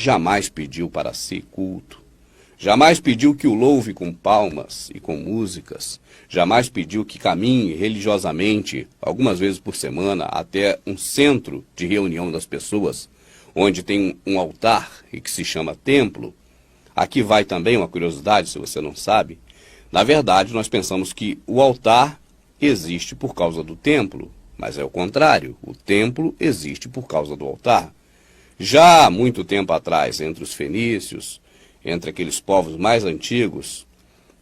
jamais pediu para si culto. Jamais pediu que o louve com palmas e com músicas. Jamais pediu que caminhe religiosamente, algumas vezes por semana, até um centro de reunião das pessoas, onde tem um altar e que se chama templo. Aqui vai também uma curiosidade, se você não sabe. Na verdade, nós pensamos que o altar existe por causa do templo, mas é o contrário. O templo existe por causa do altar. Já há muito tempo atrás, entre os fenícios, entre aqueles povos mais antigos,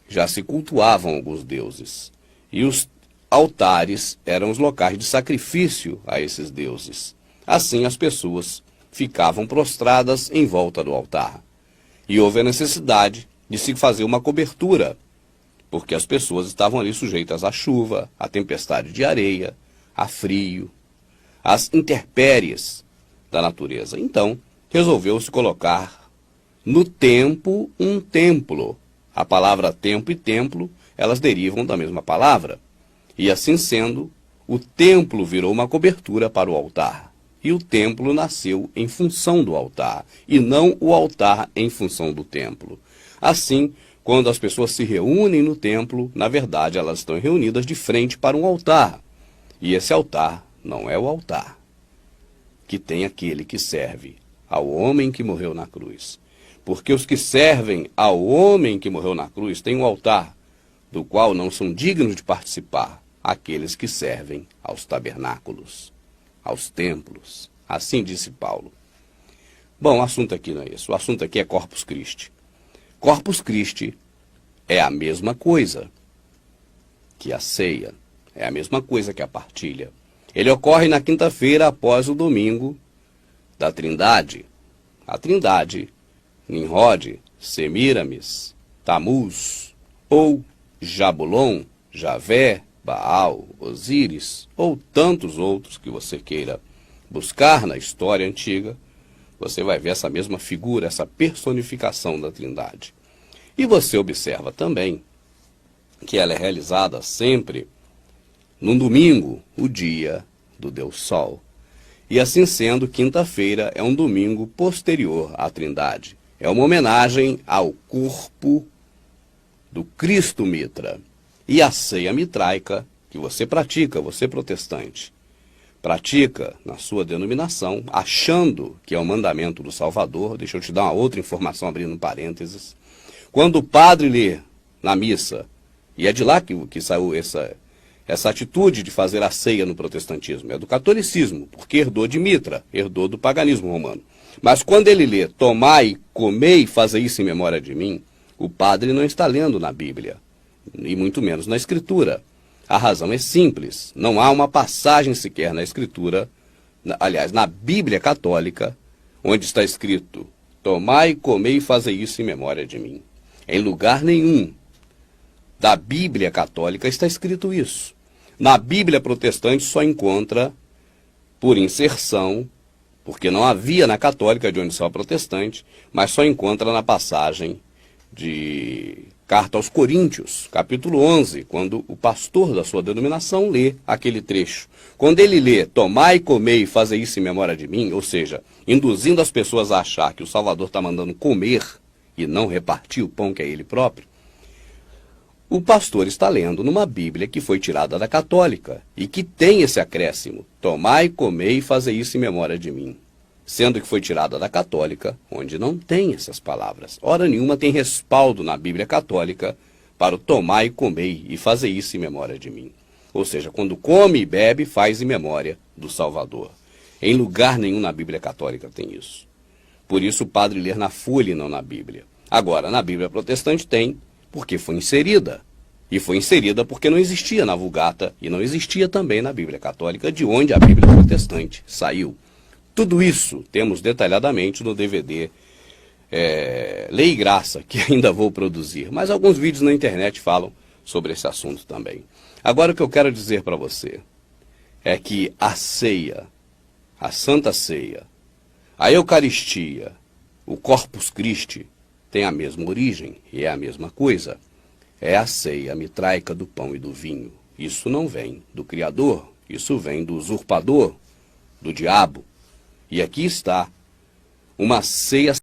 já se cultuavam alguns deuses. E os altares eram os locais de sacrifício a esses deuses. Assim, as pessoas ficavam prostradas em volta do altar. E houve a necessidade de se fazer uma cobertura, porque as pessoas estavam ali sujeitas à chuva, à tempestade de areia, a frio, às intempéries da natureza. Então, resolveu-se colocar no tempo um templo. A palavra tempo e templo, elas derivam da mesma palavra. E assim sendo, o templo virou uma cobertura para o altar. E o templo nasceu em função do altar, e não o altar em função do templo. Assim, quando as pessoas se reúnem no templo, na verdade elas estão reunidas de frente para um altar. E esse altar não é o altar que tem aquele que serve ao homem que morreu na cruz. Porque os que servem ao homem que morreu na cruz têm um altar, do qual não são dignos de participar aqueles que servem aos tabernáculos, aos templos. Assim disse Paulo. Bom, o assunto aqui não é isso. O assunto aqui é Corpus Christi. Corpus Christi é a mesma coisa que a ceia, é a mesma coisa que a partilha. Ele ocorre na quinta-feira após o domingo da Trindade. A Trindade, Nimrod, Semíramis, Tamuz, ou Jabulon, Javé, Baal, Osíris, ou tantos outros que você queira buscar na história antiga, você vai ver essa mesma figura, essa personificação da Trindade. E você observa também que ela é realizada sempre no domingo, o dia do Deus Sol. E assim sendo, quinta-feira é um domingo posterior à Trindade. É uma homenagem ao corpo do Cristo Mitra. E a ceia mitraica que você pratica, você protestante, pratica na sua denominação, achando que é o mandamento do Salvador. Deixa eu te dar uma outra informação, abrindo parênteses. Quando o padre lê na missa, e é de lá que saiu essa atitude de fazer a ceia no protestantismo, é do catolicismo, porque herdou de Mitra, herdou do paganismo romano. Mas quando ele lê, tomai, comei, fazei isso em memória de mim, o padre não está lendo na Bíblia, e muito menos na Escritura. A razão é simples, não há uma passagem sequer na Escritura, aliás, na Bíblia católica, onde está escrito, tomai, comei, fazei isso em memória de mim. Em lugar nenhum da Bíblia católica está escrito isso. Na Bíblia protestante só encontra, por inserção, porque não havia na católica de onde saiu a protestante, mas só encontra na passagem de Carta aos Coríntios, capítulo 11, quando o pastor da sua denominação lê aquele trecho. Quando ele lê, tomai, comei, fazei isso em memória de mim, ou seja, induzindo as pessoas a achar que o Salvador está mandando comer e não repartir o pão que é ele próprio, o pastor está lendo numa Bíblia que foi tirada da católica e que tem esse acréscimo, tomai, comei e fazei isso em memória de mim. Sendo que foi tirada da católica, onde não tem essas palavras. Hora nenhuma tem respaldo na Bíblia católica para o tomai e comei e fazer isso em memória de mim. Ou seja, quando come e bebe, faz em memória do Salvador. Em lugar nenhum na Bíblia católica tem isso. Por isso o padre lê na folha e não na Bíblia. Agora, na Bíblia protestante tem, porque foi inserida. E foi inserida porque não existia na Vulgata e não existia também na Bíblia católica, de onde a Bíblia protestante saiu. Tudo isso temos detalhadamente no DVD Lei e Graça, que ainda vou produzir. Mas alguns vídeos na internet falam sobre esse assunto também. Agora o que eu quero dizer para você é que a ceia, a Santa Ceia, a Eucaristia, o Corpus Christi tem a mesma origem e é a mesma coisa. É a ceia mitraica do pão e do vinho. Isso não vem do Criador, isso vem do usurpador, do diabo. E aqui está uma ceia